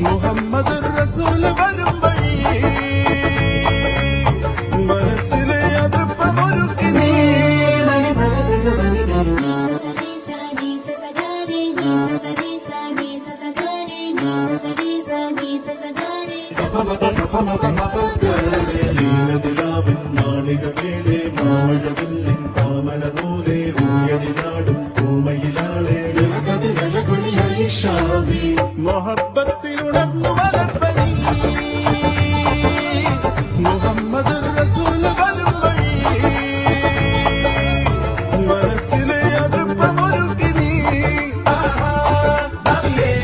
മുഹമ്മദ് റസൂൽ വരും വഴി മനസ്സിലെ അതിർപ്പമൊരുക്കി നീ ലീനതിലാവിൻ മാളികമേലെ മാമഴവില്ലിൻ താമരനൂലെ ഊയലിനാടും പൂമയിലാളെ മുഹബത്തിലുണർന്നു വളർന്നു